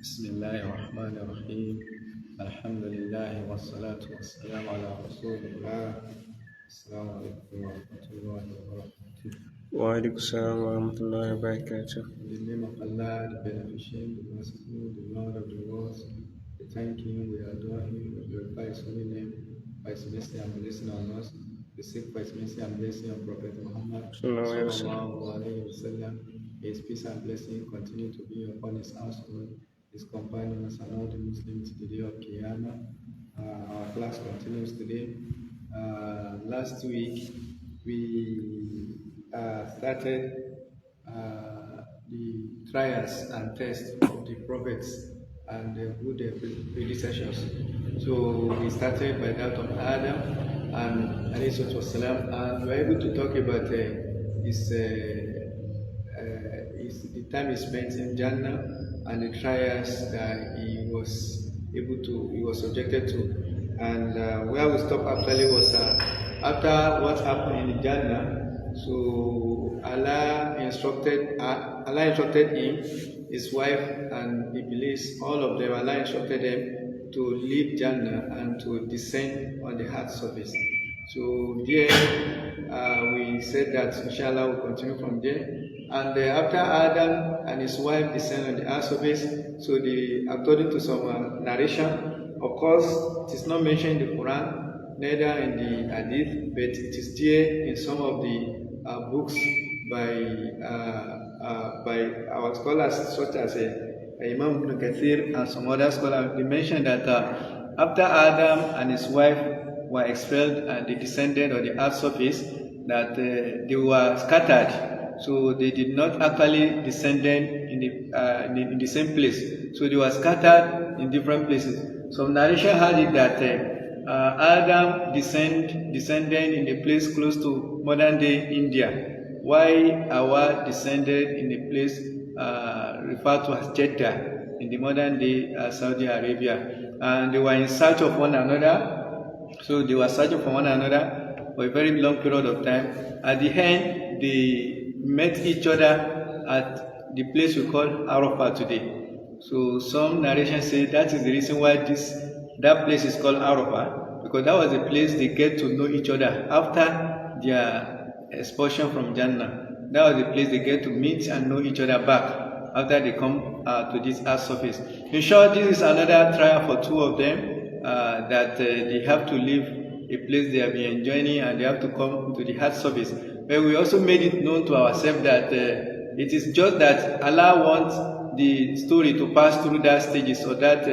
بسم الله الرحمن الرحيم الحمد لله والصلاة والسلام على رسول الله. السلام عليكم ورحمة الله وبركاته. وعليكم السلام ورحمة الله وبركاته. In the name of Allah, the Beneficent, the Merciful, the Lord of the worlds, we thank Him, we adore Him, we glorify His holy name, by His mercy and blessing on us. We seek for His mercy and blessing on Prophet Muhammad sallallahu alaihi wasallam. His peace and blessing continue to be upon His household, His companions, and all the Muslims to the day of Qiyamah. Our class continues today. Last week we started the trials and tests of the prophets and who their predecessors. So we started by that of Adam and Alayhi, and we were able to talk about the time he spent in Jannah and the trials that he was subjected to. And where we stopped actually was after what happened in Jannah. So Allah instructed him, his wife, and Iblis, all of them. Allah instructed them to leave Jannah and to descend on the earth surface. So there we said that inshallah we'll continue from there. And after Adam and his wife descend on the earth surface, so according to some narration, of course, it is not mentioned in the Quran, neither in the Hadith, but it is there in some of the books by our scholars, such as Imam Ibn Kathir and some other scholars. They mentioned that after Adam and his wife were expelled and they descended on the earth surface, that they were scattered. So they did not actually descend in the same place. So they were scattered in different places. Some narration had it that Adam descended in a place close to modern day India, while Hawa descended in a place referred to as Jeddah in the modern day Saudi Arabia. And they were in search of one another. So they were searching for one another for a very long period of time. At the end, they met each other at the place we call Arafah today. So some narrations say that is the reason why that place is called Arafah, because that was the place they get to know each other after their expulsion from Jannah. That was the place they get to meet and know each other back after they come to this earth surface. In short, this is another trial for two of them, that they have to leave a place they have been enjoying and they have to come to the earth surface. But we also made it known to ourselves that it is just that Allah wants the story to pass through that stages or that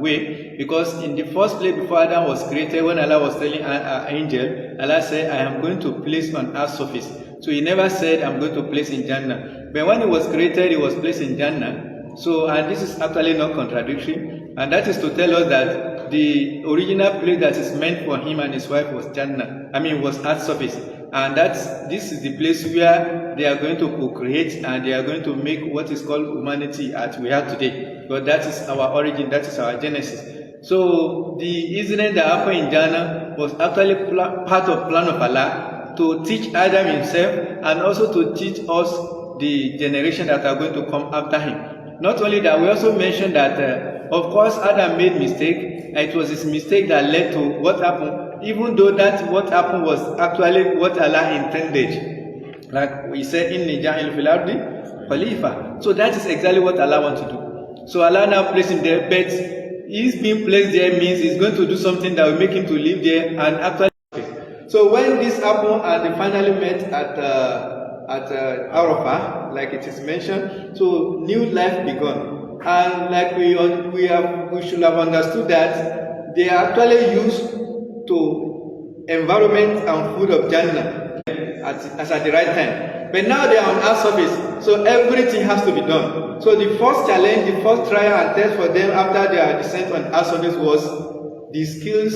way, because in the first place before Adam was created, when Allah was telling an angel, Allah said, I am going to place on earth surface. So he never said, I'm going to place in Jannah. But when he was created, he was placed in Jannah. So, and this is actually not contradictory, and that is to tell us that the original place that is meant for him and his wife was was earth surface. And this is the place where they are going to co-create and they are going to make what is called humanity as we are today. But that is our origin, that is our genesis. So the incident that happened in Jannah was actually part of plan of Allah to teach Adam himself and also to teach us the generation that are going to come after him. Not only that, we also mentioned that of course Adam made mistake, and it was his mistake that led to what happened, even though that what happened was actually what Allah intended. Like we said, Inni ja'il fil ardi khalifa. So that is exactly what Allah wants to do. So Allah now placed him there, but he's being placed there means he's going to do something that will make him to live there and actually. So when this happened and they finally met at Arafah, like it is mentioned, so new life begun. And like we should have understood that they are actually used to environment and food of Jannah at the right time. But now they are on earth surface, so everything has to be done. So the first challenge, the first trial and test for them after their descent on earth surface was the skills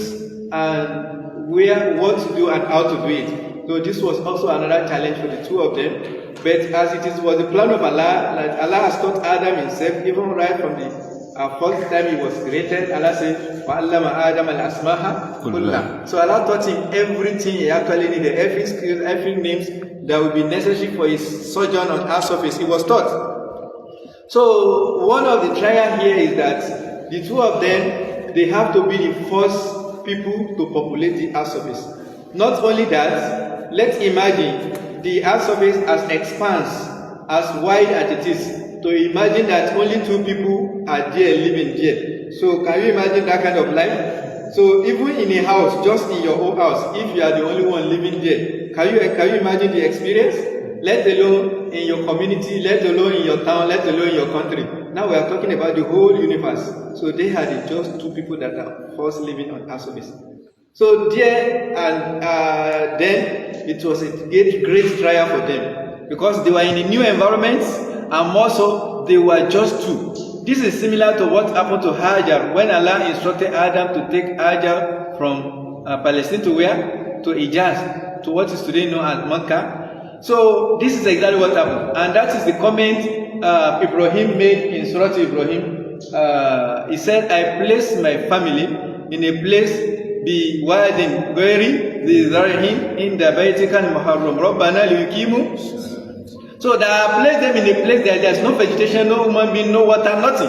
and what to do and how to do it. So this was also another challenge for the two of them. But as it was the plan of Allah, like Allah has taught Adam himself, even right from the first time he was created, Allah said, وَعَلَّمَ آدَمَ الْأَسْمَاءَ كُلَّهَا. So Allah taught him everything he actually needed, every skill, every names that would be necessary for his sojourn on earth surface. He was taught. So one of the trial here is that the two of them, they have to be the first people to populate the earth surface. Not only that, let's imagine the earth surface as expanse, as wide as it is. To imagine that only two people are there living there. So can you imagine that kind of life? So even in a house, just in your own house, if you are the only one living there, can you imagine the experience? Let alone in your community, let alone in your town, let alone in your country. Now we are talking about the whole universe. So they had just two people that are first living on earth surface. So there and then it was a great trial for them because they were in a new environment. And more so, they were just two. This is similar to what happened to Hajar when Allah instructed Adam to take Hajar from Palestine to where? To Hijaz, to what is today known as Makkah. So this is exactly what happened. And that is the comment Ibrahim made in Surah Ibrahim. He said, I placed my family in a place بواد غير ذي زرع عند بيتك المحرم ربنا ليقيموا. So that I place them in a place that there's no vegetation, no human being, no water, nothing.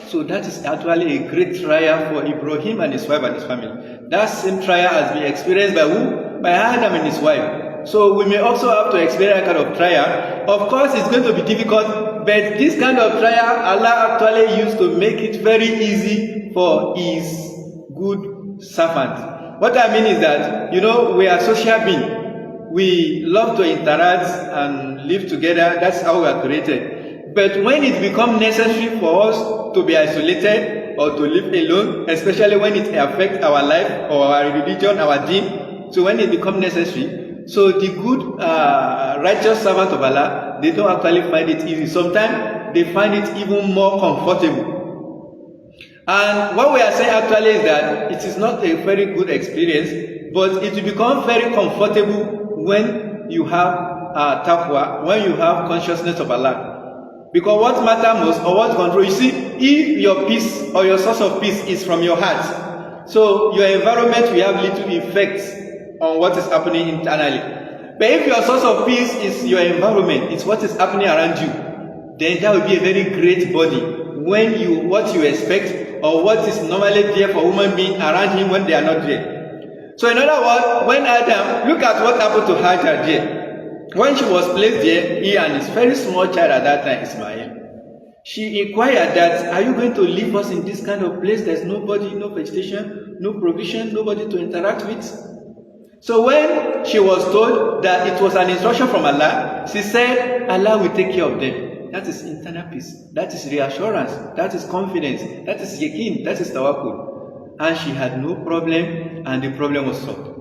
So that is actually a great trial for Ibrahim and his wife and his family. That same trial has been experienced by who? By Adam and his wife. So we may also have to experience that kind of trial. Of course, it's going to be difficult, but this kind of trial, Allah actually used to make it very easy for His good servant. What I mean is that, we are social beings. We love to interact and live together. That's how we are created. But when it becomes necessary for us to be isolated or to live alone, especially when it affects our life or our religion, our deen, so when it becomes necessary, so the good, righteous servant of Allah, they don't actually find it easy. Sometimes they find it even more comfortable. And what we are saying actually is that it is not a very good experience, but it will become very comfortable when you have taqwa, when you have consciousness of Allah. Because what matters most, or what control, you see, if your peace or your source of peace is from your heart, so your environment will have little effect on what is happening internally. But if your source of peace is your environment, it's what is happening around you, then that will be a very great body when what you expect or what is normally there for human beings around him when they are not there. So in other words, when Adam, look at what happened to Hajar there. When she was placed there, he and his very small child at that time, Ismail, she inquired that, are you going to leave us in this kind of place? There's nobody, no vegetation, no provision, nobody to interact with. So when she was told that it was an instruction from Allah, she said, Allah will take care of them. That is internal peace. That is reassurance. That is confidence. That is yaqeen. That is tawakkul. And she had no problem, and the problem was solved.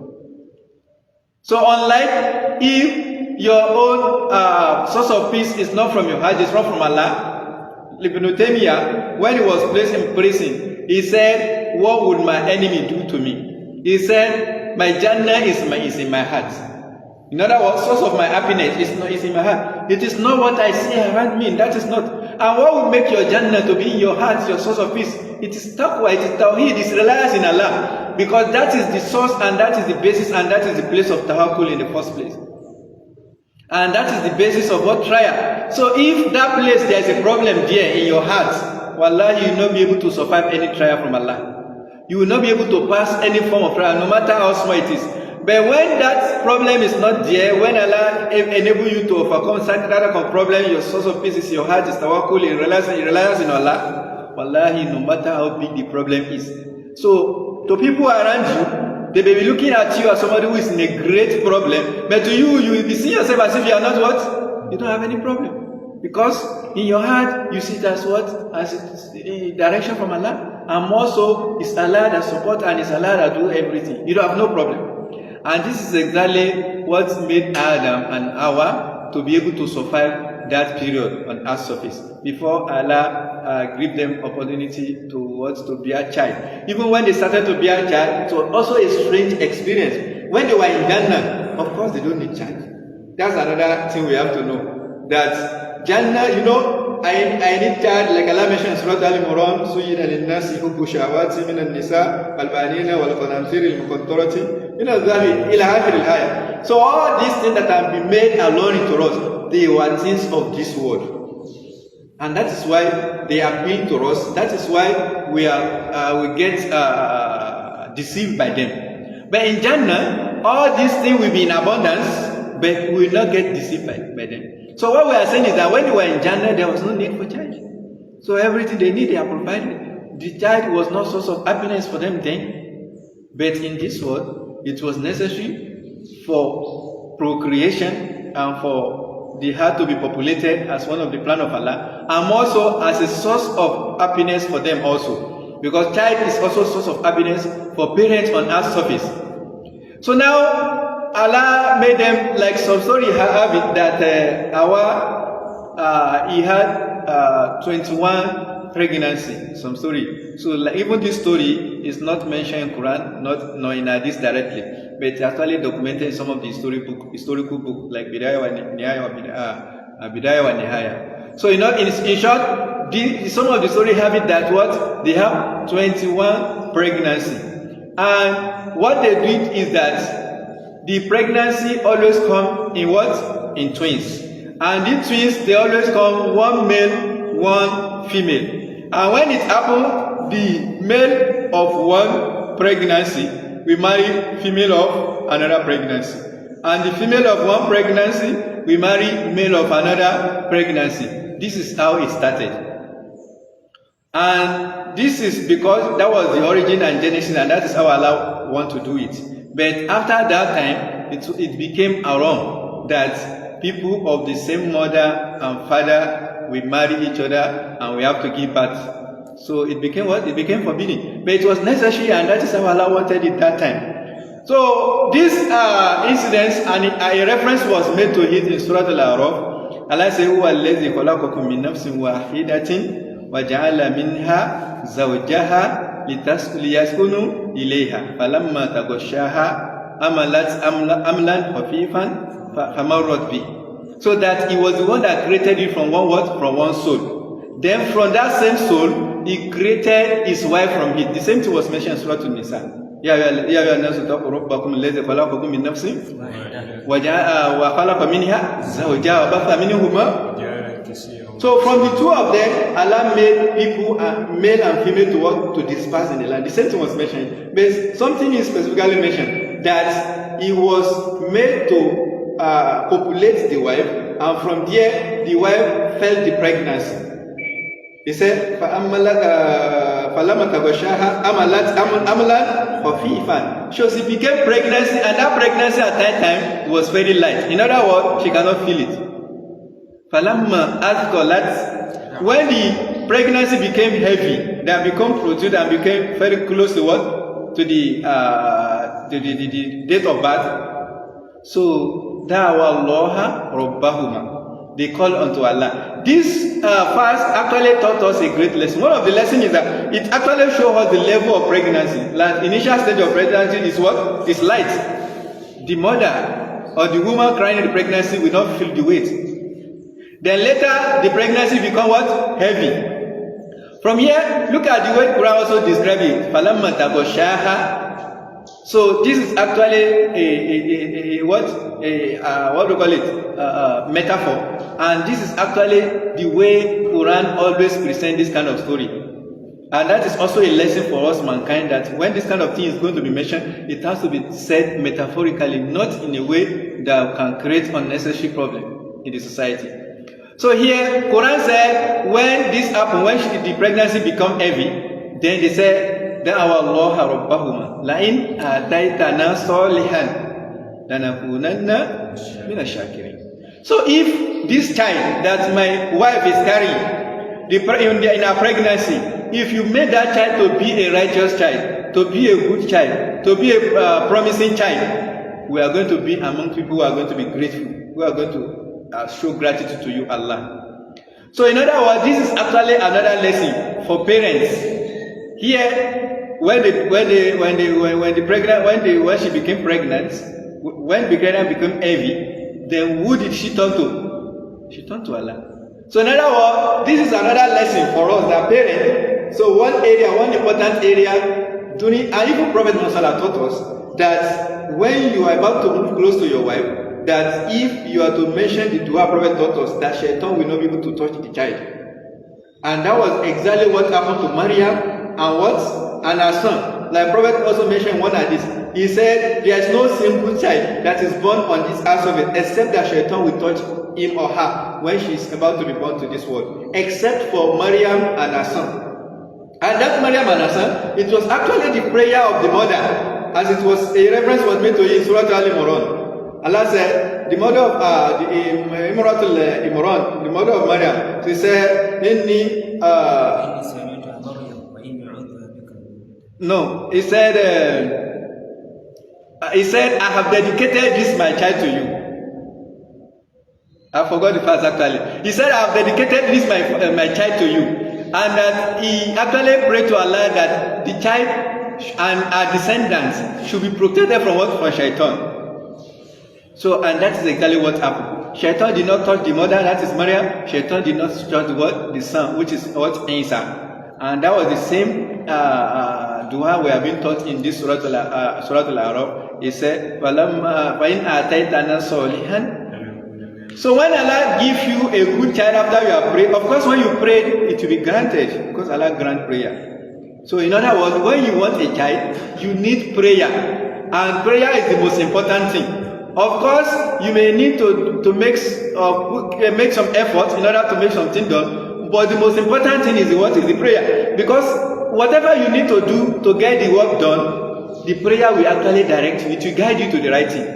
So unlike if your own source of peace is not from your heart, it's not from Allah, Ibn Taymiyyah, when he was placed in prison, he said, what would my enemy do to me? He said, my Jannah is in my heart. In other words, source of my happiness is in my heart. It is not what I see around me, that is not. And what will make your Jannah to be in your heart, your source of peace? It is taqwa, it is tawheed, it is reliance in Allah. Because that is the source and that is the basis and that is the place of tawakkul in the first place. And that is the basis of what trial. So if that place there is a problem there in your heart, wallahi, you will not be able to survive any trial from Allah. You will not be able to pass any form of trial, no matter how small it is. But when that problem is not there, when Allah enable you to overcome certain kind of problem, your source of peace is your heart, is tawakkul, in reliance in Allah, wallahi, no matter how big the problem is. So, to people around you, they may be looking at you as somebody who is in a great problem, but to you, you will be seeing yourself as if you are not what? You don't have any problem. Because in your heart, you see it as what? As a direction from Allah. And more so, it's Allah that supports and it's Allah that does everything. You don't have no problem. And this is exactly what made Adam and Hawa to be able to survive that period on Earth's surface before Allah gave them opportunity to be a child. Even when they started to be a child, it was also a strange experience. When they were in Jannah, of course they don't need child. That's another thing we have to know. That Jannah, I need child, like Allah mentioned in Surah Al-Imran, سُيِّنَ لِلنَّاسِ حُبُّ الشَّهَوَاتِ مِنَ النِّسَاءِ وَالْبَنِينَ وَالْقَنَاطِيرِ الْمُقَنطَرَةِ مِنَ الذَّهَبِ إِلَى آخِرِ الْآيَةِ. So all these things that have been made alone into us, they were things of this world. And that is why they appeal to us. That is why we get deceived by them. But in Jannah, all these things will be in abundance, but we will not get deceived by them. So what we are saying is that when they were in Jannah, there was no need for child. So everything they need, they are provided. The child was not source of happiness for them then. But in this world, it was necessary for procreation and for the heart to be populated as one of the plan of Allah, and also as a source of happiness for them also. Because child is also a source of happiness for parents on earth's surface. So now Allah made them, like some story have it, that he had 21 pregnancy, some story. So like, even this story is not mentioned in Quran, nor in Hadith directly, but it's actually documented in some of the historical books like Bidayah wa Nihaya. So in short, some of the story have it that what they have 21 pregnancy, and what they did is that the pregnancy always come in what? In twins, and these twins they always come one male, one female. And when it happened, the male of one pregnancy will marry female of another pregnancy, and the female of one pregnancy will marry male of another pregnancy. This is how it started, and this is because that was the origin and genesis, and that is how Allah want to do it. But after that time, it became haram that people of the same mother and father we marry each other and we have to give birth. So it became what? It became forbidden. But it was necessary, and that is how Allah wanted it that time. So this incidents, and a reference was made to it in Surah Al-A'raf. Allah says, "Huwa alladhi khalaqakum min nafsin wahidatin wa ja'ala minha zawjaha liyaskunu ilayha falamma taghashaha amalat amlan khafifan famarrat bi." So that he was the one that created it from one what? From one soul. Then from that same soul, he created his wife from it. The same thing was mentioned in Surah An-Nisa. يا أيها الناس اتقوا ربكم الذي خلقكم من نفس وخلق منها زوجها وبث منهما. So from the two of them, Allah made people, male and female, to work to disperse in the land. The same thing was mentioned, but something is specifically mentioned that he was made to populate the wife, and from there the wife felt the pregnancy. He said, so she became pregnancy, and that pregnancy at that time was very light. In other words, she cannot feel it. When the pregnancy became heavy, that became produced and became very close to what? To the date of birth. So da'wallaha rabbahuma. They call unto Allah. This fast actually taught us a great lesson. One of the lessons is that it actually shows us the level of pregnancy. Like initial stage of pregnancy is what? Is light. The mother or the woman crying in the pregnancy will not feel the weight. Then later the pregnancy become what? Heavy. From here, look at the way Quran also describes it. Falamma taghashaha. So this is actually what do you call it? Metaphor. And this is actually the way Quran always presents this kind of story. And that is also a lesson for us mankind, that when this kind of thing is going to be mentioned, it has to be said metaphorically, not in a way that can create unnecessary problem in the society. So here, Quran said, when this happened, when the pregnancy become heavy, then they said, دعوا الله ربهما لئن آتيتنا صالحا لنكونن من الشاكرين. So if this child that my wife is carrying in her pregnancy, if you made that child to be a righteous child, to be a good child, to be a promising child, we are going to be among people who are going to be grateful. We are going to show gratitude to you, Allah. So in other words, this is actually another lesson for parents. Here, when she became pregnant, when the pregnant became heavy, then who did she turn to? She turned to Allah. So in other words, this is another lesson for us, that parents. So one important area, and even Prophet Muhammad taught us that when you are about to move close to your wife, that if you are to mention the dua, Prophet taught us that shaitan will not be able to touch the child. And that was exactly what happened to Maryam and what? And her son. Like Prophet also mentioned one hadith. He said, there is no single child that is born on this earth of it, except that Shaitan will touch him or her when she is about to be born to this world. Except for Maryam and her son. And that Maryam and her son, it was actually the prayer of the mother, as it was a reference was made to in Surah Al-Imran. Allah said, the mother of Hikmatul, the mother of Maryam, she said, no, he said, I have dedicated this my child to you. I forgot the verse actually. He said, I have dedicated this my child to you. And that he actually prayed to Allah that the child and our descendants should be protected from what? From Shaitan. So, and that is exactly what happened. Shaitan did not touch the mother, that is Maryam. Shaitan did not touch what? The son, which is what? Isa. And that was the same dua we have been taught in this Surah Al-Araf. He said, فَإِنْ آتَيْتَنَا صَالِحًا. So when Allah gives you a good child after you have prayed, of course when you prayed, it will be granted, because Allah grants prayer. So in other words, when you want a child, you need prayer. And prayer is the most important thing. Of course, you may need to make some effort in order to make something done. But the most important thing is what is the prayer. Because whatever you need to do to get the work done, the prayer will actually direct you. It will guide you to the right thing.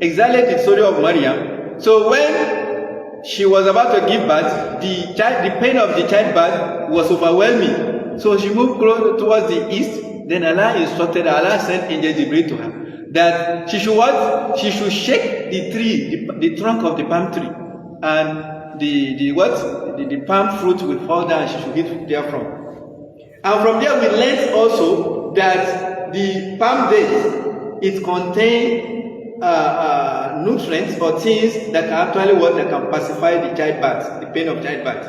Exactly the story of Maryam. So when she was about to give birth, the pain of the childbirth was overwhelming. So she moved closer towards the east. Then Allah instructed, Allah sent Angel Jibril to her that she should what? She should shake the tree, the trunk of the palm tree, and the palm fruit will fall down. She should eat therefrom. And from there we learned also that the palm dates, it contains nutrients or things that can actually work, that can pacify the childbirth, the pain of childbirth.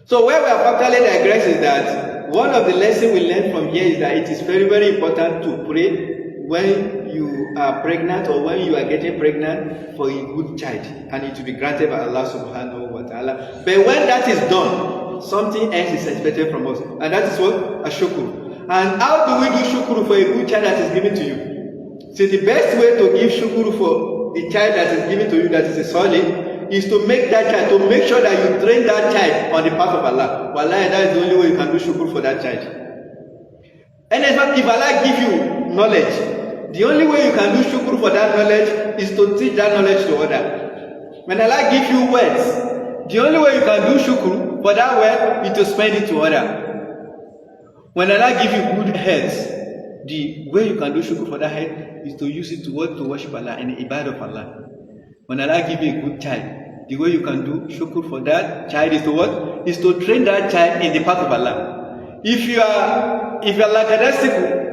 So where we have actually digressed is that one of the lessons we learn from here is that it is very, very important to pray when you are pregnant or when you are getting pregnant for a good child, and it will be granted by Allah subhanahu wa ta'ala. But when that is done, something else is expected from us, and that is what? A shukr. And how do we do shukr for a good child that is given to you? So the best way to give shukr for the child that is given to you, that is a solid, is to make that child, to make sure that you train that child on the path of Allah. Wallahi, that is the only way you can do shukr for that child. And in fact, if Allah give you knowledge, the only way you can do shukr for that knowledge is to teach that knowledge to others. When Allah give you words, the only way you can do shukr for that word is to spend it to others. When Allah give you good heads, the way you can do shukr for that head is to use it to worship Allah and the ibadah of Allah. When Allah give you a good child, the way you can do shukr for that child is to what? Is to train that child in the path of Allah. If you are lackadaisical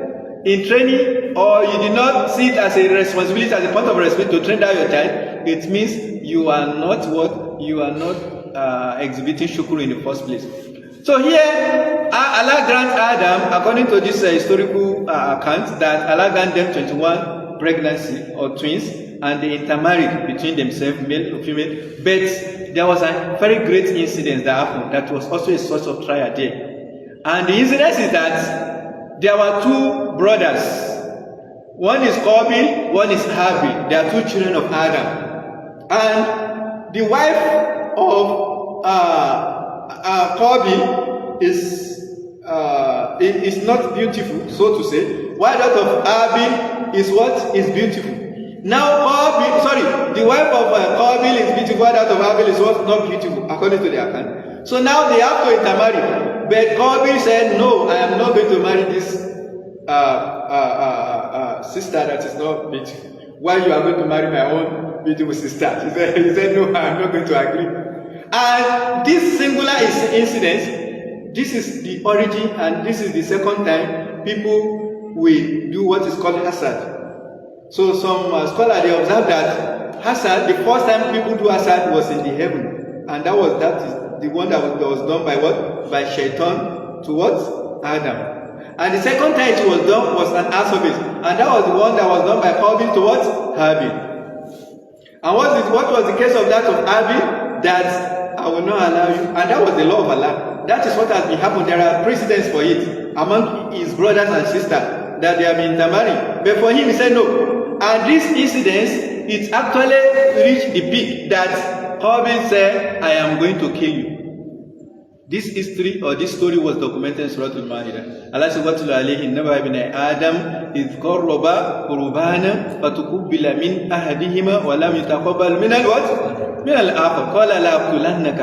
in training, or you did not see it as a responsibility, as a point of responsibility to train down your child, it means you are not what? You are not exhibiting shukr in the first place. So here, Allah grants Adam, according to this historical account, that Allah grant them 21 pregnancy or twins, and they intermarried between themselves, male or female. But there was a very great incident that happened that was also a source of trial there. And the incident is that there were two brothers. One is Qabil, one is Habil. They are two children of Adam. And the wife of Qabil is not beautiful, so to say. While that of Habil is what? Is beautiful. Now the wife of Qabil is beautiful, while that of Habil is what? Not beautiful, according to the account. So now they have to intermarry. But Qabil said, no, I am not going to marry this sister that is not beautiful. Why you are going to marry my own beautiful sister? He said, no, I am not going to agree. And this singular incident, this is the origin, and this is the second time people will do what is called hasad. So some scholars, they observe that hasad, the first time people do hasad was in the heaven, and that is the one that was done by what? By Shaitan towards Adam. And the second time it was done was an Azeez, and that was the one that was done by Qabil towards Habil. And what was the case of that of Habil? That I will not allow you, and that was the law of Allah. that is what has been happened. There are precedents for it among his brothers and sisters that they have been intermarrying. But for him, he said no. And this incident, it actually reached the peak that Qabil said, I am going to kill you. This history or this story was documented in Surah Al-Ma'idah. Allah said, وَاتْلُ عَلَيْهِمْ نَبَأَ ابْنَيْ آدَمَ إِذْ قَرَّبَا قُرْبَانًا فَتُقُبِّلَ مِنْ أَحَدِهِمَا وَلَمْ يُتَقَبَّلْ مِنَ الْآخَرِ قَالَ لَأَقْتُلَنَّكَ.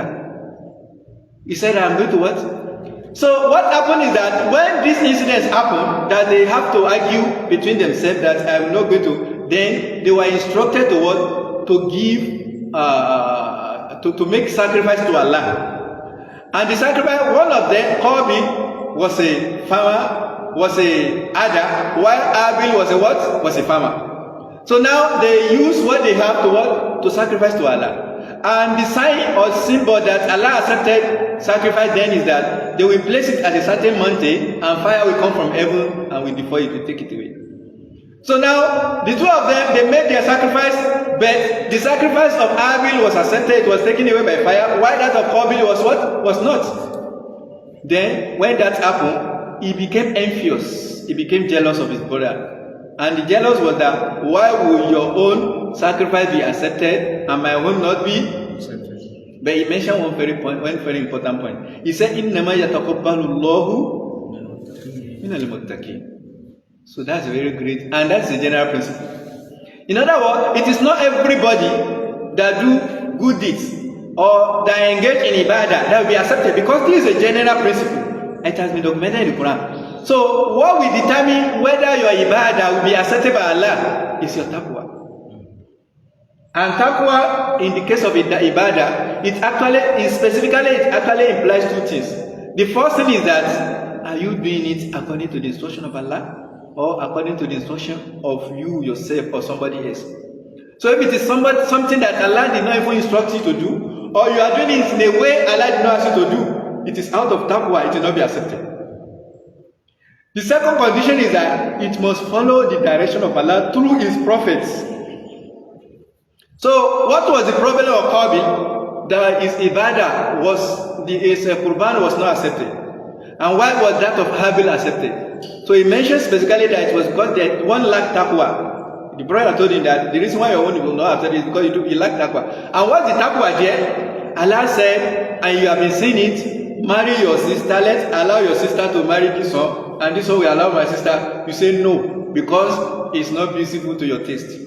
He said, I am going to what? So what happened is that when these incidents happen, that they have to argue between themselves that I am not going to, then they were instructed to what? To give, to make sacrifice to Allah. And the sacrifice, one of them, Qabil, was a farmer, was a adder, while Abil was a what? Was a farmer. So now they use what they have to what? To sacrifice to Allah. And the sign or symbol that Allah accepted sacrifice then is that they will place it at a certain mountain and fire will come from heaven and will devour it, will take it away. So now, the two of them, they made their sacrifice, but the sacrifice of Abil was accepted, it was taken away by fire, while that of Qabil was what? Was not. Then, when that happened, he became envious. He became jealous of his brother. And the jealous was that, why will your own sacrifice be accepted and my own not be accepted? But he mentioned one very important point. He said, إِنَّمَا يَتَقَبَّلُ اللَّهُ مِنَ الْمُتَّقِينَ. So that's very great, and that's the general principle. In other words, it is not everybody that do good deeds or that engage in ibadah that will be accepted, because this is a general principle. It has been documented in the Quran. So what will determine whether your ibadah will be accepted by Allah is your taqwa. And taqwa, in the case of ibadah, it actually implies two things. The first thing is that, are you doing it according to the instruction of Allah, or according to the instruction of you yourself or somebody else? So if it is something that Allah did not even instruct you to do, or you are doing it in a way Allah did not ask you to do, it is out of taqwa, it will not be accepted. The second condition is that it must follow the direction of Allah through His prophets. So what was the problem of Qabil? That his ibadah his qurban was not accepted. And why was that of Habil accepted? So he mentions specifically that it was because that one lacked taqwa. The brother told him that the reason why your own will not accept it is because you lack taqwa. And what's the taqwa there? Allah said, and you have been seeing it, marry your sister, let's allow your sister to marry this one, and this one will allow my sister. You say no, because it's not beautiful to your taste.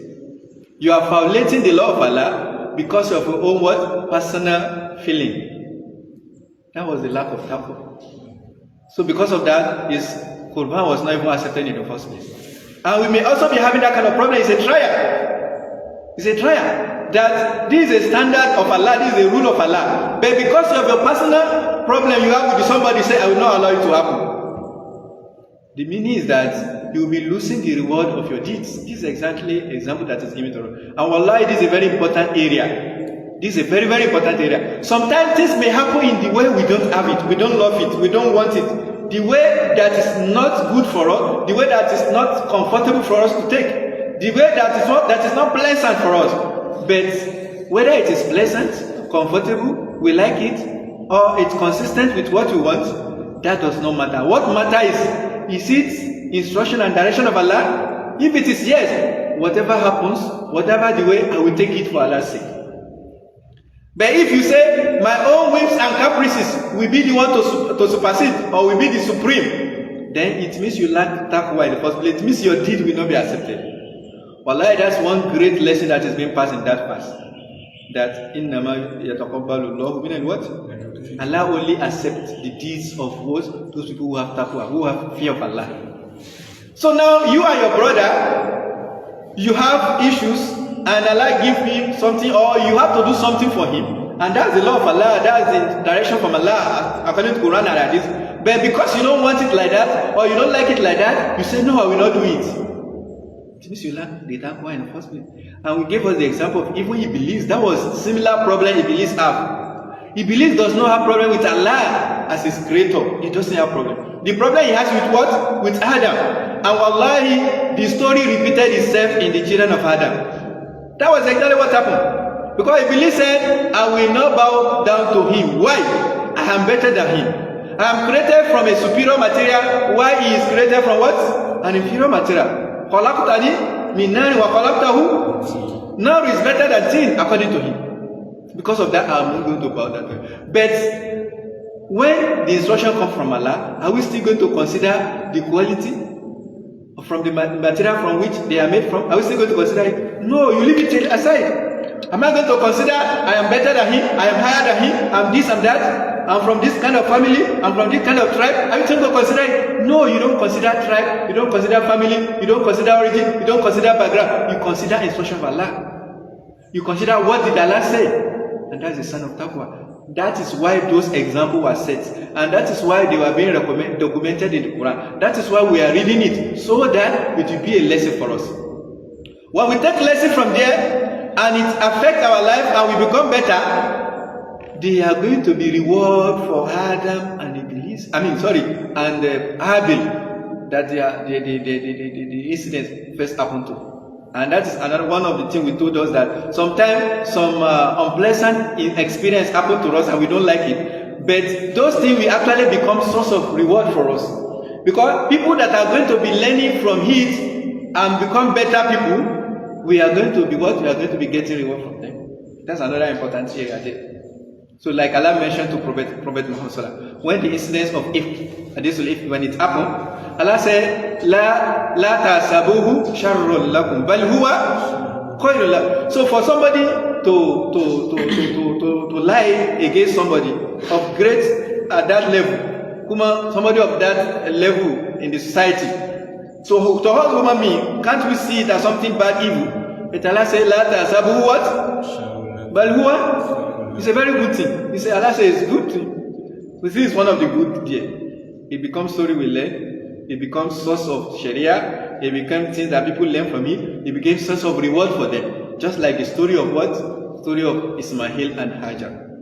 You are violating the law of Allah because of your own what? Personal feeling. That was the lack of taqwa. So because of that, his Qurban was not even accepted in the first place. And we may also be having that kind of problem. It's a trial. It's a trial. That this is a standard of Allah, this is a rule of Allah. But because of your personal problem you have with somebody, say, I will not allow it to happen. The meaning is that you will be losing the reward of your deeds. This is exactly an example that is given to us. And wallahi, this is a very important area. This is a very, very important area. Sometimes things may happen in the way we don't have it, we don't love it, we don't want it. The way that is not good for us, the way that is not comfortable for us to take, the way that is not pleasant for us. But whether it is pleasant, comfortable, we like it, or it's consistent with what we want, that does not matter. What matters is it instruction and direction of Allah? If it is yes, whatever happens, whatever the way, I will take it for Allah's sake. But if you say, my own whims and caprices will be the one to supersede, or will be the supreme, then it means you lack taqwa in the first place. It means your deed will not be accepted. Wallahi, that's one great lesson that is being passed in that verse. That إِنَّمَا يَتَقَبَّلُ اللَّهُ مِنَ الْوَاتِ. Allah only accepts the deeds of those people who have taqwa, who have fear of Allah. So now, you and your brother, you have issues, and Allah give him something, or you have to do something for him, and that's the law of Allah, that's the direction from Allah according to Quran and Hadith. But because you don't want it like that, or you don't like it like that, you say no, I will not do it. It means you lack the taqwa in the first place. And we gave us the example of even Iblis. That was similar problem Iblis have. Iblis does not have problem with Allah as his creator. He doesn't have problem. The problem he has with what? With Adam. And wallahi, the story repeated itself in the children of Adam. That was exactly what happened. Because Iblis said, I will not bow down to him. Why? I am better than him. I am created from a superior material, while he is created from what? An inferior material. خَلَقْتَنِي مِنْ نَارٍ وَخَلَقْتَهُ. Now is better than tin, according to him. Because of that, I am not going to bow that way. But when the instruction comes from Allah, are we still going to consider the quality from the material from which they are made from? Are we still going to consider it? No, you leave it aside. Am I going to consider I am better than him, I am higher than him, I'm this and that, I'm from this kind of family, I'm from this kind of tribe? Are you going to consider it? No, you don't consider tribe, you don't consider family, you don't consider origin, you don't consider background. You consider instruction of Allah. You consider what did Allah say, and that's the sign of taqwa. That is why those examples were set, and that is why they were being documented in the Quran. That is why we are reading it, so that it will be a lesson for us. When we take lesson from there, and it affects our life and we become better, they are going to be reward for Adam and Iblis. And Abdul, that the incident first happened to. And that is another one of the things we told us, that sometimes some unpleasant experience happen to us and we don't like it. But those things will actually become source of reward for us. Because people that are going to be learning from it and become better people, we are going to be what? We are going to be getting reward from them. That's another important area there. So like Allah mentioned to Prophet Muhammad, when the incidents of Ifk, when it happened, Allah said, La tasabuhu sharrun lakum, bal huwa khairun lakum. So for somebody to lie against somebody of great at that level, somebody of that level in the society, so to us human being, can't we see it as something bad, evil? But Allah says, La tasabuhu what? Bal huwa. It's a very good thing. He said, Allah says it's good thing. We see it's one of the good there. It becomes story we learn. It becomes source of Sharia. It becomes things that people learn from it. It becomes source of reward for them. Just like the story of what? Story of Ismail and Hajar.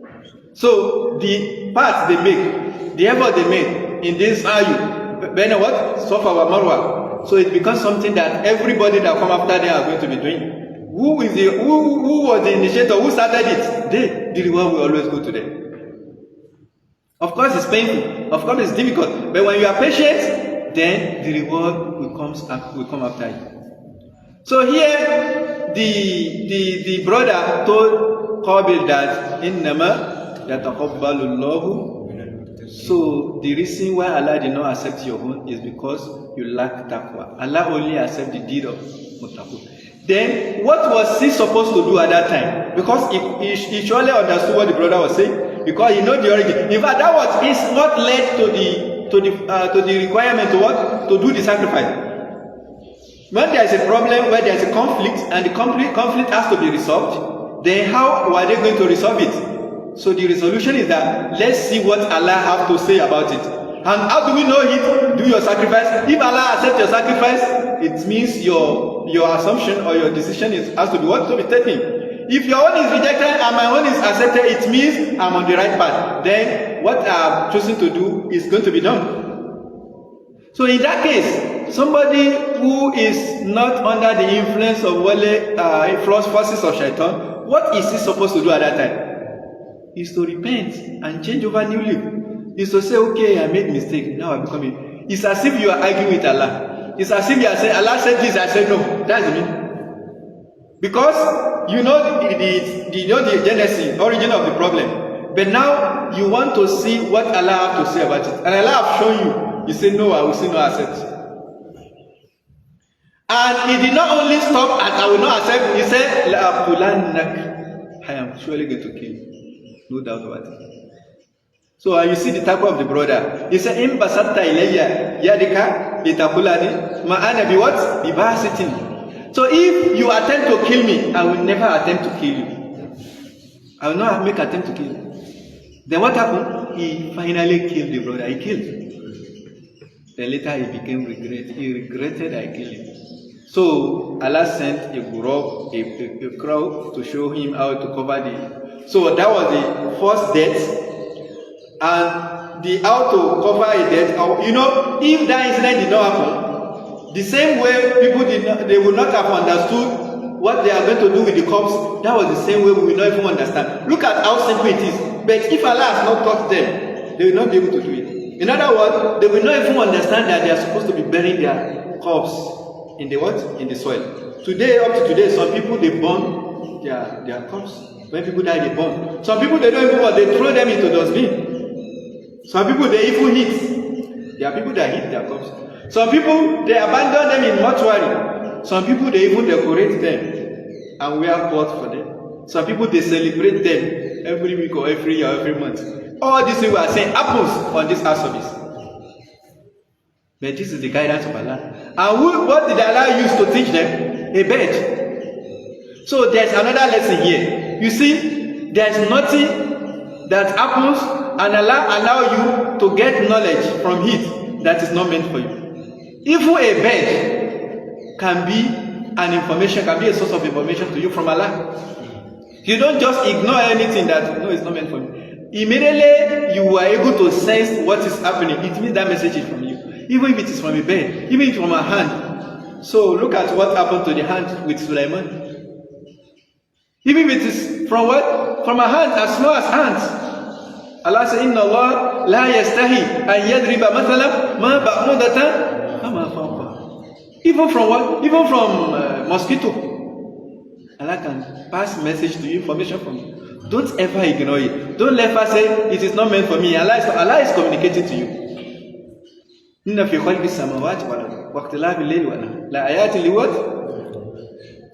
So the parts they make, the effort they make in this ayah, then what? Safa wa Marwa. So it becomes something that everybody that come after them are going to be doing. Who was the initiator? Who started it? The reward will always go to them. Of course, it's painful. Of course, it's difficult. But when you are patient, then the reward will come after you. So here, the brother told Qabil that innama yataqabbalu Allahu. So the reason why Allah did not accept your own is because you lack taqwa. Allah only accepts the deed of muttaqun. Then what was he supposed to do at that time? Because he surely understood what the brother was saying, because he knows the origin. In fact, that was what led to the requirement to what? To do the sacrifice. When there is a problem, where there is a conflict, and the conflict has to be resolved, then how were they going to resolve it? So the resolution is that let's see what Allah has to say about it. And how do we know it? Do your sacrifice. If Allah accepts your sacrifice, it means your assumption or your decision has to be what? To be taken. If your own is rejected and my own is accepted, it means I'm on the right path. Then what I've chosen to do is going to be done. So in that case, somebody who is not under the influence of influence forces of shaitan, what is he supposed to do at that time? Is to repent and change over new leaf. Is to say, okay, I made mistake, now I become it. It's as if you are arguing with Allah. It's as if you are saying, Allah said this, I said no. That's me. Because you know the genesis, origin of the problem. But now you want to see what Allah has to say about it. And Allah has shown you. You say no, I will say no, accept. And he did not only stop at I will not accept, he said, I am surely going to kill you. No doubt about it. So you see the taqwa of the brother. He said, "Im basatta ilayya yadika litakulani ma ana bi what? Bi basitin." So if you attempt to kill me, I will never attempt to kill you. I will not make attempt to kill you. Then what happened? He finally killed the brother. He killed. Then later he became regret. He regretted I killed him. So Allah sent a crowd to show him how to cover the. So that was the first death. And the how to cover a death, you know, if that incident did not happen, the same way people they would not have understood what they are going to do with the corpse, that was the same way we will not even understand. Look at how simple it is. But if Allah has not taught them, they will not be able to do it. In other words, they will not even understand that they are supposed to be burying their corpse in the what? In the soil. Today, up to today, some people they burn their corpse. When people die, they burn. Some people they don't even what, they throw them into dustbin. Some people they even hit. There are people that hit their corpse. Some people they abandon them in mortuary. Some people they even decorate them and wear clothes for them. Some people they celebrate them every week or every year or every month. All these things we are saying happens on this house service. But this is the guidance of Allah. And what did Allah use to teach them? A bed. So there's another lesson here. You see, there's nothing that happens and Allah allow you to get knowledge from it that is not meant for you. Even a bed can be an information, can be a source of information to you from Allah. You don't just ignore anything that no, it's not meant for you. Immediately you are able to sense what is happening. It means that message is from you. Even if it is from a bed, even if it's from a hand. So look at what happened to the hand with Sulaiman. Even if it is from what? From a hand, as small as hands. Allah says, Inna Allah la yastahi an yadriba mathalan ma ba'mudatan kama fawqa. Even from what? Even from mosquito. Allah can pass message to you, information from you. Don't ever ignore it. Don't ever say, it is not meant for me. Allah is communicating to you. Inna fi khalqis samawati wal ardi wa ikhtilafil layli wan nahar la ayatin liwat.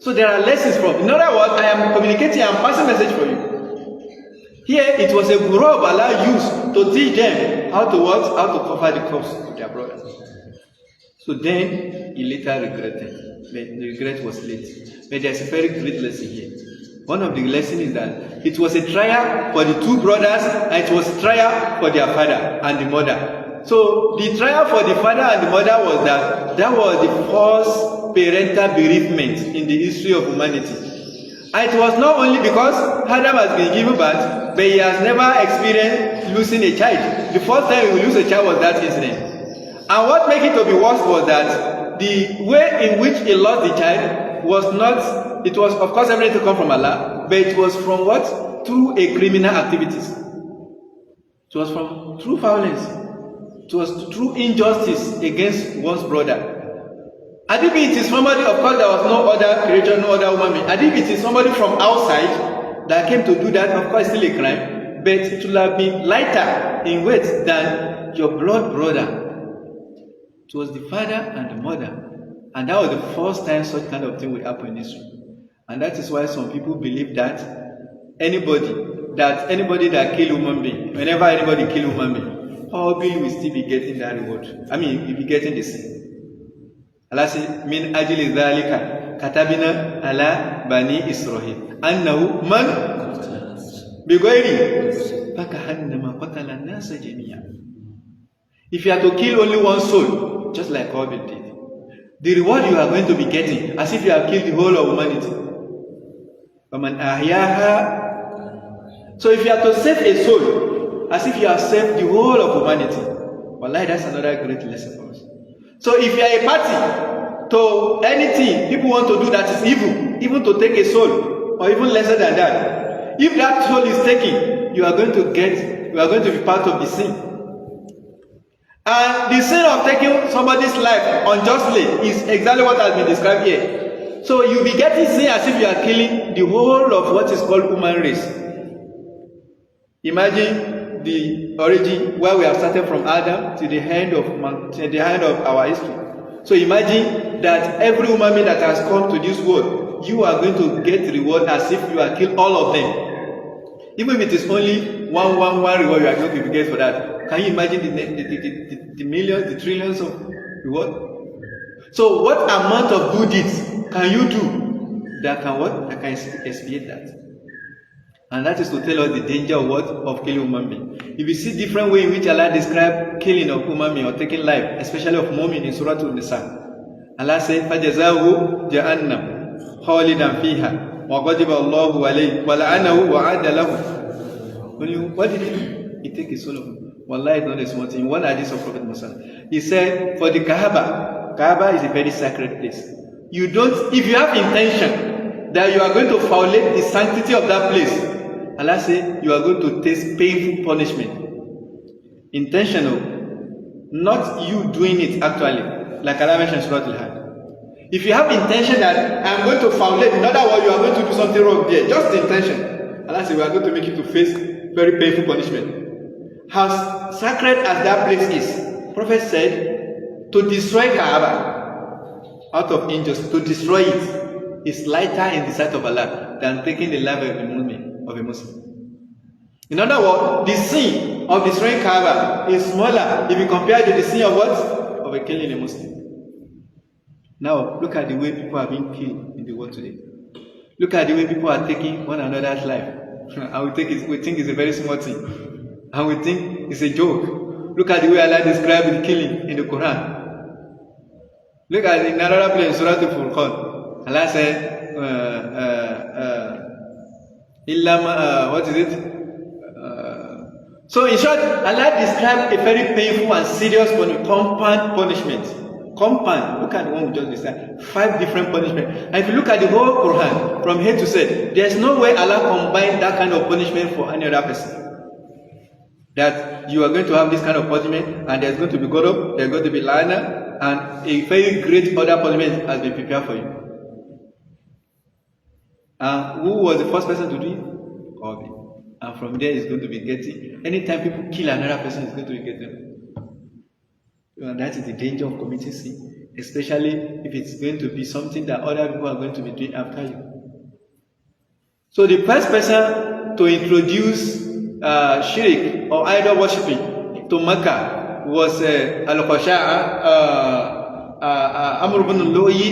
So there are lessons from. In other words, I am communicating, I am passing message for you. Here it was a guru of Allah used to teach them how to what? How to cover the corpse of their brothers. So then he later regretted. But the regret was late. But there's a very great lesson here. One of the lessons is that it was a trial for the two brothers and it was a trial for their father and the mother. So the trial for the father and the mother was that was the first parental bereavement in the history of humanity. And it was not only because Adam has been given birth, but he has never experienced losing a child. The first time he will lose a child was that incident. And what made it to be worse was that the way in which he lost the child was not, it was of course everything to come from Allah, but it was from what? Through a criminal activities. It was from true violence. It was through injustice against one's brother. And if it is somebody, of course there was no other creature, no other woman being. And if it is somebody from outside that came to do that, of course still a crime, but it will have been lighter in weight than your blood brother. It was the father and the mother. And that was the first time such kind of thing will happen in history. And that is why some people believe that anybody that kill human being, whenever anybody kill human being, probably will still be getting that reward. I mean, you'll be getting the same. Allah says, Min ajli dhalika katabina ala bani Israel. Annahu man bighayri fakahannama qatala an-nasa jami'an. If you are to kill only one soul, just like Abdul did, the reward you are going to be getting, as if you have killed the whole of humanity. So if you are to save a soul, as if you have saved the whole of humanity, wallahi, that's another great lesson for us. So if you are a party to anything people want to do that is evil, even to take a soul, or even lesser than that, if that soul is taken, you are going to be part of the sin. And the sin of taking somebody's life unjustly is exactly what has been described here. So you'll be getting sin as if you are killing the whole of what is called human race. Imagine the origin where we have started from Adam to the end of our history. So imagine that every human being that has come to this world, you are going to get reward as if you have killed all of them. Even if it is only one reward you are going to get for that. Can you imagine the millions, the trillions of reward? So what amount of good deeds can you do that can expiate that? And that is to tell us the danger of what? Of killing human being. If you see different way in which Allah describes killing of human being or taking life, especially of mu'min in Surah An-Nisa, Allah says, فَجَزَاهُ جَهَنَّمْ خَالِدًا فِيهَا وَغَضِبَ اللَّهُ عَلَيْهِ وَلَعَنَهُ وَعَدَّ لَهُ. What did he do? He take his soul of him. Wallahi, it's not a small thing. One hadith of Prophet Muhammad, he said, for the Kaaba is a very sacred place. If you have intention that you are going to violate the sanctity of that place, Allah says you are going to taste painful punishment. Intentional. not you doing it actually, like Allah mentioned in Surah Al-Had. If you have intention that I'm going to violate, in other words, you are going to do something wrong there, just the intention, Allah said we are going to make you to face very painful punishment. As sacred as that place is, Prophet said, to destroy Kaaba out of injustice, to destroy it is lighter in the sight of Allah than taking the life of a Muslim. In other words, the sin of destroying Kaaba is smaller if you compare it to the sin of what? Of killing a Muslim. Now, look at the way people are being killed in the world today. Look at the way people are taking one another's life. And we think it's a very small thing. And we think it's a joke. Look at the way Allah describes the killing in the Quran. Look at in another place, Surah Al-Furqan. Allah said, what is it? So in short, Allah described a very painful and serious compound punishment. Compound, look at the one we just described. 5 different punishments. And if you look at the whole Quran, from here to Z, there's no way Allah combined that kind of punishment for any other person. That you are going to have this kind of punishment, and there's going to be Ghadab, there's going to be La'na, and a very great other punishment has been prepared for you. And who was the first person to do it? Qabil. And from there is going to be getting, anytime people kill another person, it's going to be getting. And that is the danger of committing sin, especially if it's going to be something that other people are going to be doing after you. So the first person to introduce shirk or idol worshipping to Mecca was Al-Qasha'a, Amr ibn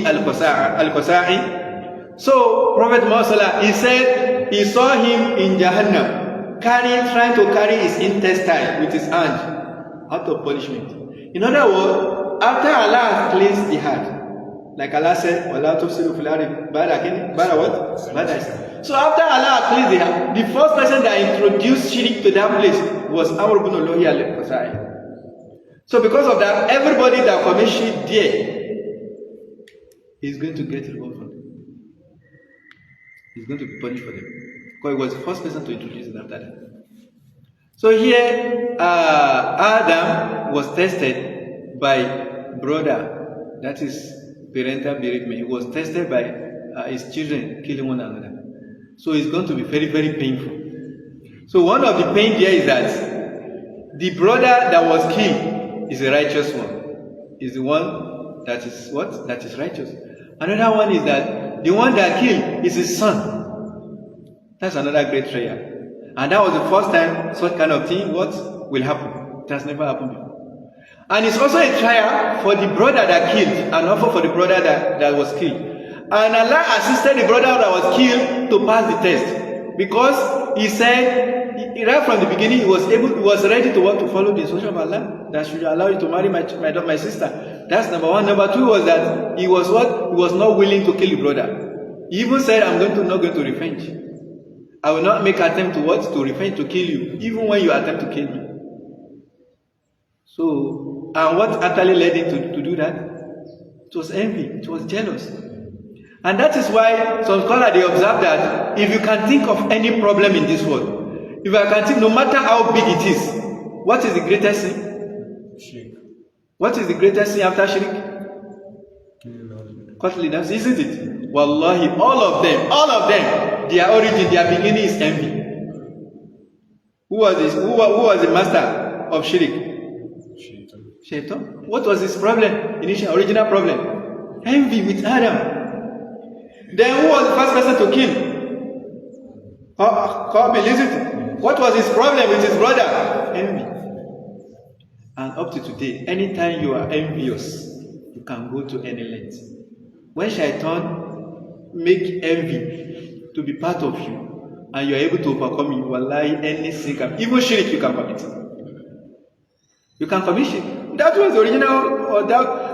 Al-Qasa'i. So Prophet Muhammad, he said he saw him in Jahannam trying to carry his intestine with his hand out of punishment. In other words, after Allah has cleansed the heart, like Allah said, so after Allah has cleansed the heart, the first person that introduced shirk to that place was Amr ibn al-Qasai. So because of that, everybody that commits shirk there is going to get reward for them. He's going to be punished for them. Because he was the first person to introduce it after that. So here, Adam was tested by brother, that is parental bereavement. He was tested by his children killing one another. So it's going to be very, very painful. So one of the pain here is that the brother that was killed is a righteous one. Is the one that is what? That is righteous. Another one is that the one that killed is his son. That's another great trial. And that was the first time such kind of thing will happen. It has never happened before. And it's also a trial for the brother that killed, and also for the brother that was killed. And Allah assisted the brother that was killed to pass the test. Because he said, right from the beginning, he was ready to follow the instruction of Allah, that should allow you to marry my sister. That's number one. Number two was that he was not willing to kill the brother. He even said, I'm not going to revenge. I will not make attempt to revenge, to kill you, even when you attempt to kill me. So, and what actually led him to do that? It was envy, it was jealous. And that is why some scholars, they observe that if you can think of any problem in this world, if I can think, no matter how big it is, what is the greatest sin? Shirk. What is the greatest sin after shirk? Qatl nafs, isn't it? Wallahi, all of them, their origin, their beginning is envy. Who was the master of shirk? Shaitan. What was his problem? Original problem? Envy with Adam. Then who was the first person to kill? Qabil, isn't it? What was his problem with his brother? Envy. And up to today, anytime you are envious, you can go to any length. When Shaitan make envy to be part of you, and you are able to overcome it, wallahi, any sin, even shirk you can commit. You can commit shirk. That was the original.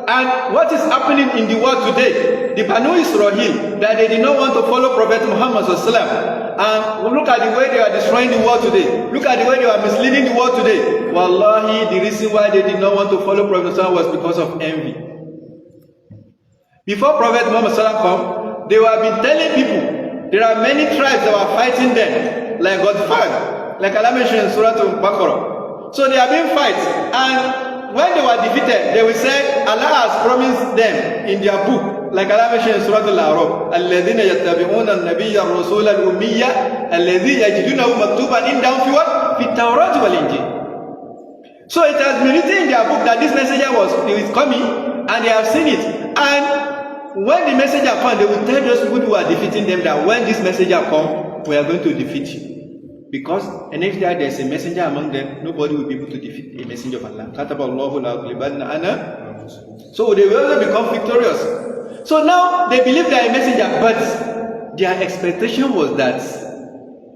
And what is happening in the world today? The Banu Israel, that they did not want to follow Prophet Muhammad sallallahu. And look at the way they are destroying the world today. Look at the way they are misleading the world today. Wallahi, the reason why they did not want to follow Prophet was because of envy. Before Prophet Muhammad sallallahu come, they were been telling people there are many tribes that were fighting them, like God, like Allah mentioned in Surah Al-Baqarah. So they are being fight, and when they were defeated, they will say, Allah has promised them in their book, like Allah mentioned in Surah Al-A'raf, الَّذِينَ يَتَّبِعُونَ النَّبِيَّ الرَّسُولَ الْأُمِّيَّ الَّذِي يَجِدُونَهُ مَكْتُوبًا عِندَهُمْ فِي التَّوْرَاةِ وَالْإِنْجِيلِ. So it has been written in their book that this messenger is coming, and they have seen it. And when the messenger comes, they will tell those people who are defeating them that when this messenger comes, we are going to defeat you. Because if there is a messenger among them, nobody will be able to defeat a messenger of Allah. So they will also become victorious. So now they believe they are a messenger, but their expectation was that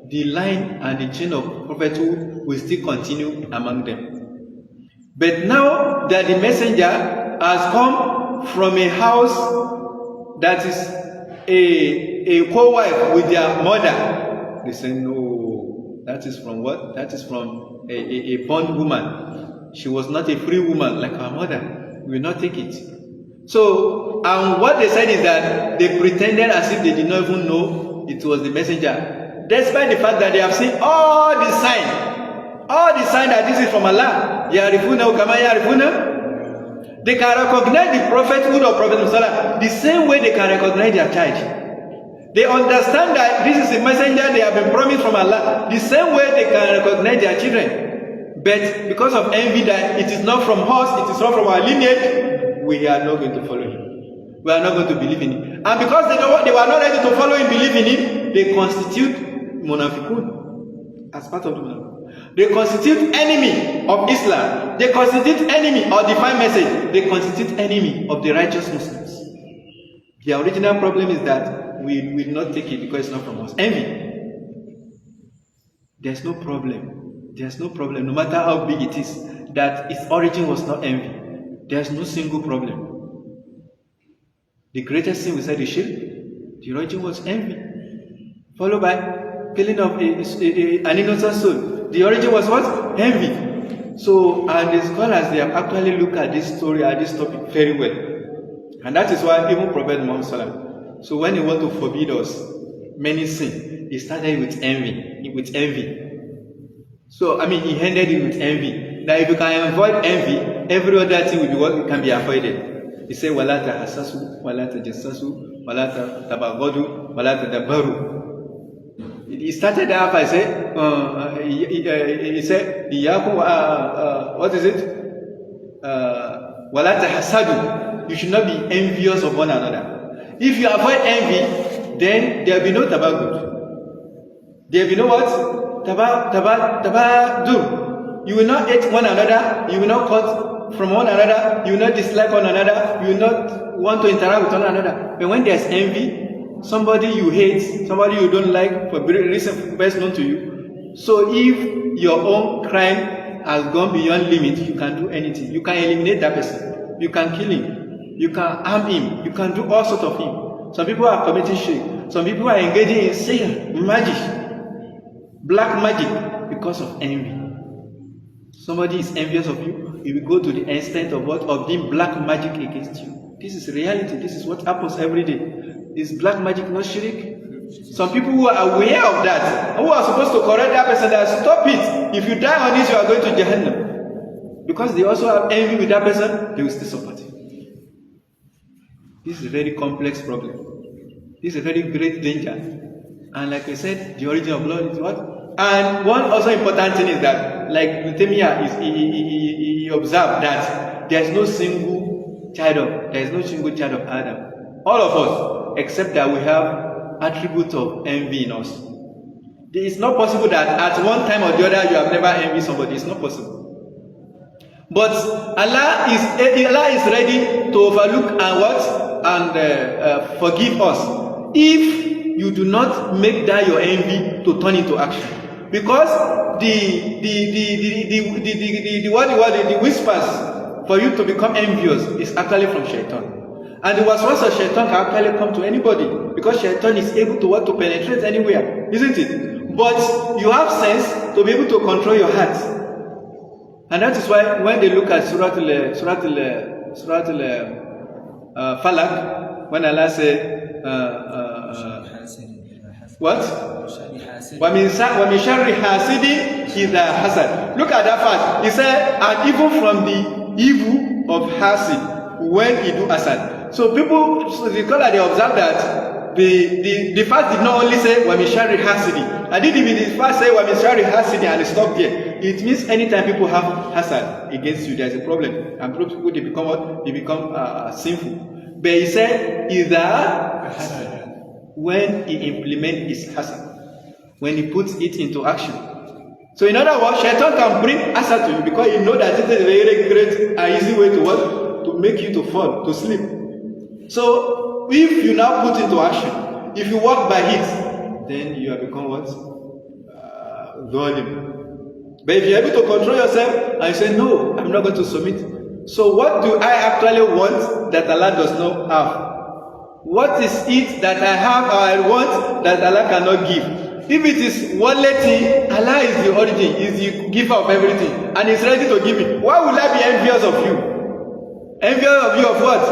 the line and the chain of prophethood will still continue among them. But now that the messenger has come from a house that is a co-wife with their mother, they say, no, that is from what? That is from a born woman. She was not a free woman like her mother. We will not take it. So, and what they said is that they pretended as if they did not even know it was the messenger, despite the fact that they have seen all the signs that this is from Allah. Yarifuna kama yarifuna. They can recognize the prophethood of Prophet Muhammad the same way they can recognize their child. They understand that this is a messenger they have been promised from Allah, the same way they can recognize their children. But because of envy that it is not from us, it is not from our lineage, we are not going to follow him. We are not going to believe in him. And because they were not ready to follow him, believe in him, they constitute munafiqun as part of the munafiqun. They constitute enemy of Islam. They constitute enemy of the divine message. They constitute enemy of the righteous Muslims. The original problem is that we will not take it because it's not from us. Envy. There's no problem. There's no problem, no matter how big it is, that its origin was not envy. There's no single problem. The greatest sin we said is shirk. The origin was envy, followed by killing of an innocent soul. The origin was what? Envy. So, and the scholars, they have actually looked at this story, at this topic very well. And that is why even Prophet Muhammad Sallallahu. So when he wanted to forbid us many sins, he started with envy. So, he ended it with envy. Now, if you can avoid envy, every other thing will be what can be avoided. He said, وَلَا تَحَسَّسُوا وَلَا تَجَسَّسُوا وَلَا تَبَغَضُوا وَلَا تَدَبَّرُوا. He started off by saying, he said, what is it? وَلَا تَحَسَّدُوا. You should not be envious of one another. If you avoid envy, then there will be no tabagud. There will be no what? Tabadur. You will not hate one another. You will not cut from one another. You will not dislike one another. You will not want to interact with one another. But when there is envy, somebody you hate, somebody you don't like for reason best known to you. So if your own crime has gone beyond limit, you can do anything. You can eliminate that person. You can kill him. You can harm him. You can do all sorts of him. Some people are committing shirk. Some people are engaging in sihr, magic, black magic, because of envy. Somebody is envious of you, he will go to the extent of what? Of doing black magic against you. This is reality. This is what happens every day. Is black magic not shirk? Some people who are aware of that, who are supposed to correct that person, that stop it. If you die on this, you are going to Jahannam. Because they also have envy with that person, they will still support it. This is a very complex problem. This is a very great danger. And like I said, the origin of blood is what? And one also important thing is that, like Taymiyyah, he observed that there is no single child of Adam. All of us, except that we have attributes of envy in us. It is not possible that at one time or the other you have never envied somebody. It's not possible. But Allah is ready to overlook and what? And forgive us if you do not make that your envy to turn into action. Because the whispers for you to become envious is actually from Shaitan. And the waswas of Shaitan can actually come to anybody, because Shaitan is able to penetrate anywhere, isn't it? But you have sense to be able to control your heart. And that is why when they look at Surah Falak, when Allah said, what? وَمِن شَرِّ حَاسِدٍ إِذَا حَسَدٍ. Look at that part. He said, and even from the evil of hasid when he do hasad. So people, so the scholar, they observe that the fact did not only say wa min sharri hasidi. I didn't even the fact say wa min sharri hasidi and stop there. It means anytime people have hasad against you, there's a problem, and people they become what? They become sinful. But he said either when he implements his hasad, when he puts it into action. So in other words, shaitan can bring hasad to you because you know that it is a very great and easy way to what? To make you to fall, to sleep. So if you now put into action, if you walk by it, then you have become what? Zalim. But if you're able to control yourself and you say, no, I'm not going to submit. So what do I actually want that Allah does not have? What is it that I have or I want that Allah cannot give? If it is worldly, Allah is the origin, is the giver of everything, and is ready to give me. Why would I be envious of you? Envious of you of what?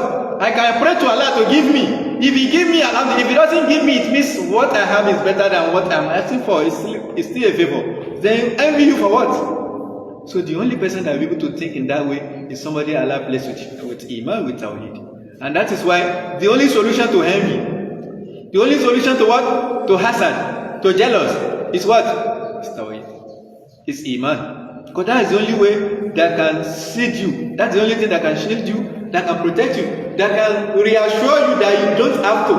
I can pray to Allah to give me. If He give me, if He doesn't give me, it means what I have is better than what I'm asking for. It's still a favor. Then envy you for what? So the only person that will be able to think in that way is somebody Allah blessed with Iman, with Tawheed. And that is why the only solution to envy, the only solution to what? To hasad, to jealous, is what? It's Tawheed. It's Iman. Because that is the only way that can shield you. That's the only thing that can shield you, that can protect you, that can reassure you that you don't have to.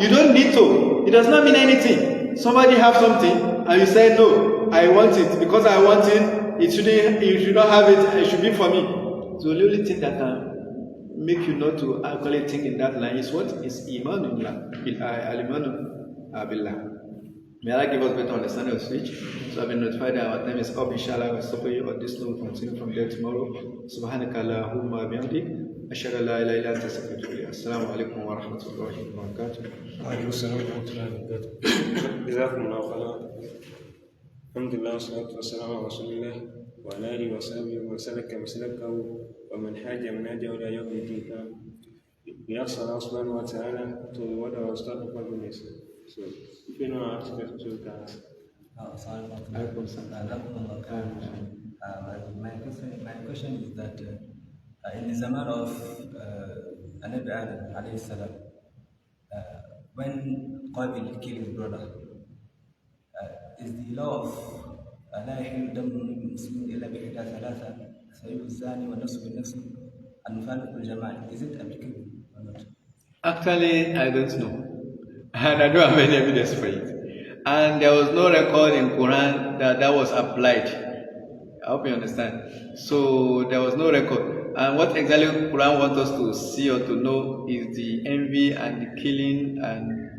You don't need to. It does not mean anything. Somebody have something and you say, no, I want it. Because I want it, you should not have it, it should be for me. So the only thing that can make you not to actually think in that line is what? Is Iman billah. May Allah give us better understanding of speech. So I've been notified that our time is up. Inshallah, we'll stop here on this note. We'll continue from there tomorrow. Subhanaka Allahumma bihamdik. Ashhadu an la ilaha illa anta astaghfiruka wa atubu ilayk. Assalamu alaikum wa rahmatullahi wa barakatuh. وعليكم السلام ورحمة الله وبركاته. جزاكم الله خيرا. الحمد لله والصلاة والسلام على رسول الله وعلى آله وصحبه وسلك مسلكه ومن حاج منهجه إلى يوم الدين. We ask Allah subhanahu wa ta'ala to reward our start of goodness. So, if you know how to get to that. My question is that in the zaman of Nabi Adam alayhi salam, when Qabil killed his brother, is the law of لا يحل دم المسلم إلا بإحدى ثلاثة سيب الزاني والنفس بالنفس المفارق الجماعة, is it applicable or not? Actually, I don't know. And I don't have any evidence for it. And there was no record in Quran that was applied. I hope you understand. So there was no record. And what exactly Quran wants us to see or to know is the envy and the killing and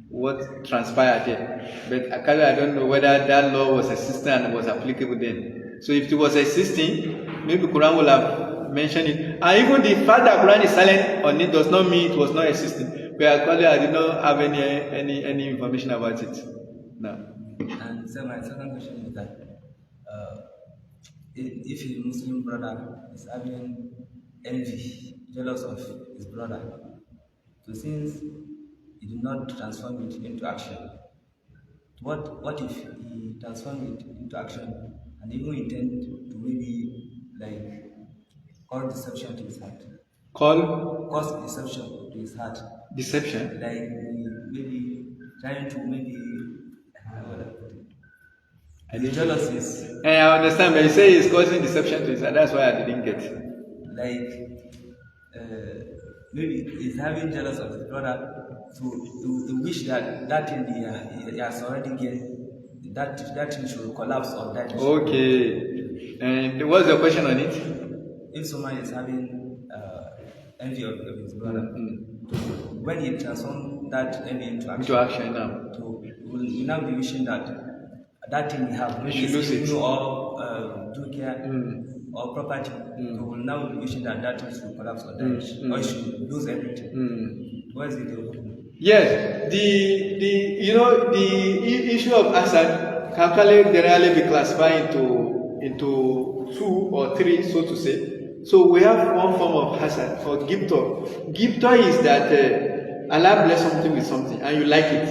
what transpired there. But actually I don't know whether that law was existing and was applicable then. So if it was existing, maybe Quran will have mentioned it. And even the fact that Quran is silent on it does not mean it was not existing. But actually I did not have any information about it. No. And so my second question is that if a Muslim brother is having envy, jealous of his brother, so since he did not transform it into action, what if he transformed it into action and even intend to maybe like cause deception to his heart? Cause deception to his heart. Deception? Like maybe trying to maybe the jealousy is. I understand, but you say he's causing deception to his heart. That's why I didn't get. Like maybe he's having jealous of his brother to wish that thing he has already gained, that thing should collapse or that. Okay. And what's your question on it? If someone is having envy of his brother, when he transforms that envy into action now, we now be wishing that thing we have, we should lose it, or dukia or property, we will now be wishing that thing should collapse or that, or should lose everything. What is it? Yes, the issue of hasad can generally be classified into 2 or 3, so to say. So we have one form of hasad called gibtor. Gibtor is that Allah bless something with something and you like it.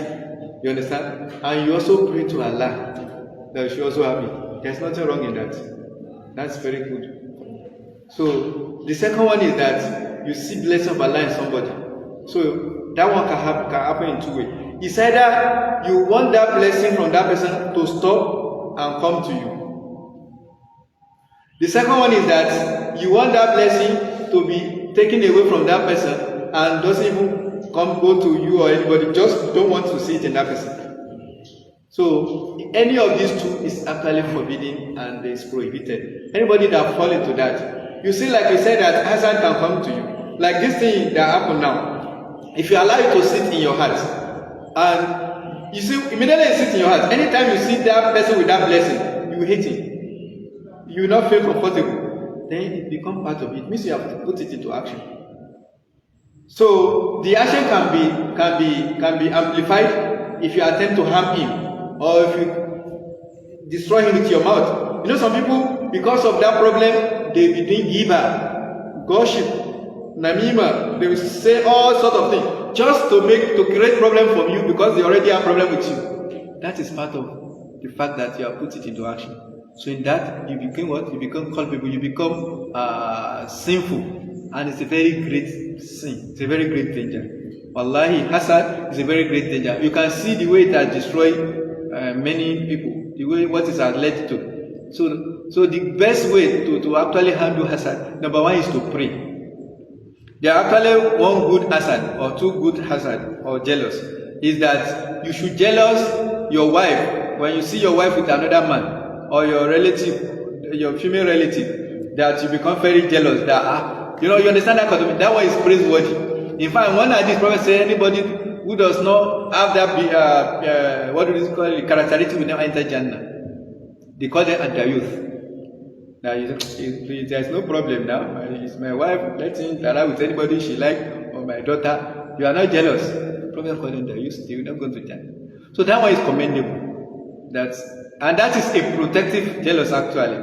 You understand? And you also pray to Allah that you should also have it. There's nothing wrong in that. That's very good. So the second one is that you see blessing of Allah in somebody. So that one can happen in two ways. It's either you want that blessing from that person to stop and come to you. The second one is that you want that blessing to be taken away from that person and doesn't even go to you or anybody, just don't want to see it in that person. So any of these two is actually forbidden and is prohibited. Anybody that fall into that, you see, like you said, that hazard can come to you. Like this thing that happened now. If you allow it to sit in your heart, and you see, immediately it sits in your heart. Anytime you see that person with that blessing, you hate it. You will not feel comfortable. Then it becomes part of it. It means you have to put it into action. So the action can be amplified if you attempt to harm him, or if you destroy him with your mouth. You know, some people, because of that problem, they be doing giba, gossip, namima. They will say all sorts of things just to create problem for you because they already have problem with you. That is part of the fact that you have put it into action. So in that, you become what? You become culpable. You become sinful, and it's a very great sin. It's a very great danger. Wallahi, hasad is a very great danger. You can see the way it has destroyed many people, the way what it has led to. So the best way to actually handle hasad, number one, is to pray. There are actually one good hasad or two good hasad or jealous. Is that you should jealous your wife when you see your wife with another man, or your relative, your female relative, that you become very jealous. That you understand that? That one is praiseworthy. In fact, one of these prophets say anybody who does not have that what do you call it, characteristic will never enter Jannah. They call them Adayuth. Now there's no problem now. It's my wife. Let's interact with anybody she like, or my daughter. You are not jealous. The problem called them Adayuth. They will not go to Jannah. So that one is commendable. And that is a protective jealous actually.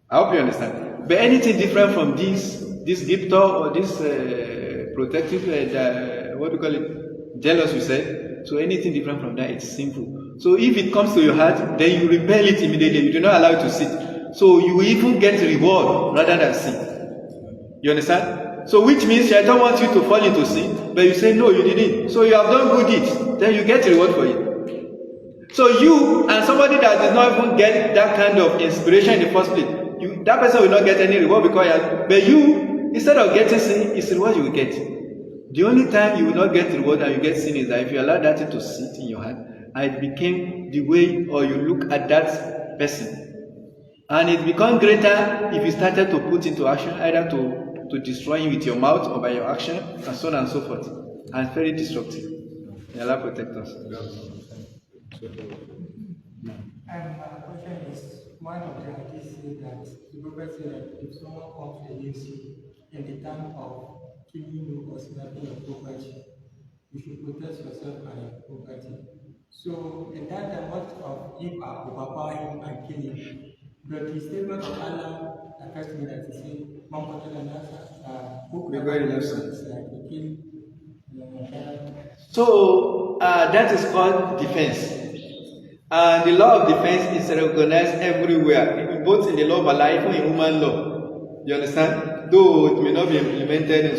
I hope you understand. But anything different from this gifter or this protective, what do you call it? Jealous, you said. So anything different from that, it's sinful. So if it comes to your heart, then you repel it immediately. You do not allow it to sit. So you will even get reward rather than sin. You understand? So which means Shaitan wants you to fall into sin, but you say no, you didn't. So you have done good deeds, then you get reward for it. So you and somebody that does not even get that kind of inspiration in the first place, that person will not get any reward because but you, instead of getting sin, it's the reward you will get. The only time you will not get reward and you get sin is that if you allow that thing to sit in your heart, and it became the way, or you look at that person. And it becomes greater if you started to put into action, either to destroy him with your mouth or by your action, and so on and so forth. And it's very destructive. May Allah protect us. And my question is, one of the hadiths says that the Prophet said that if someone comes against you in the time of killing you or snapping your property, you should protect yourself and your property. So in that time, what of if I overpower him and kill him? But the statement of Allah affects me that he said, "Man qatala nafsan, who could kill." So that is called defense. And the law of defense is recognized everywhere, both in the law of Allah, even in human law. You understand? Though it may not be implemented in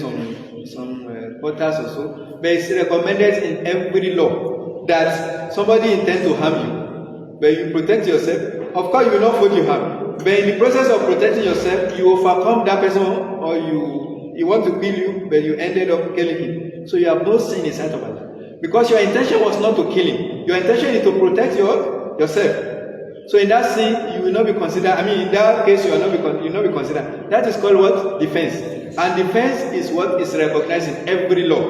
some quarters or so, but it's recommended in every law that somebody intends to harm you, but you protect yourself. Of course, you will not fold your harm, but in the process of protecting yourself, you overcome that person, or you want to kill you, but you ended up killing him. So you have no sin inside of Allah, because your intention was not to kill him. Your intention is to protect yourself. So in that sin, you will not be considered. In that case, you will not be considered. That is called what? Defense. And defense is what is recognized in every law.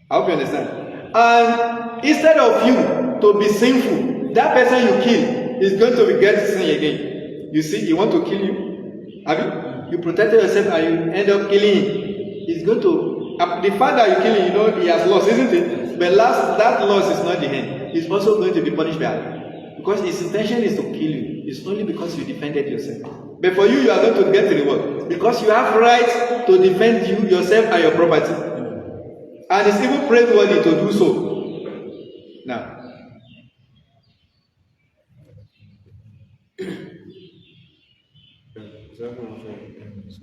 I hope you understand. And instead of you to be sinful, that person you kill is going to get sin again. You see, he want to kill you. You protected yourself and you end up killing him. He's going to, the fact that you kill him, he has lost, isn't it? But that loss is not the end. He's also going to be punished by Allah. Because his intention is to kill you. It's only because you defended yourself. But for you, you are going to get the reward. Because you have right to defend yourself and your property. And it's even praiseworthy to do so. Now, جزاكم الله خير.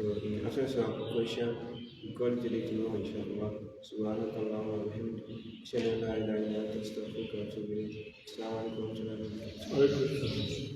So in the absence of question, we call today tomorrow inshallah. سبحانك اللهم وبحمدك أشهد أن لا إله إلا أنت أستغفرك وأتوب إليك. السلام عليكم ورحمة الله وبركاته.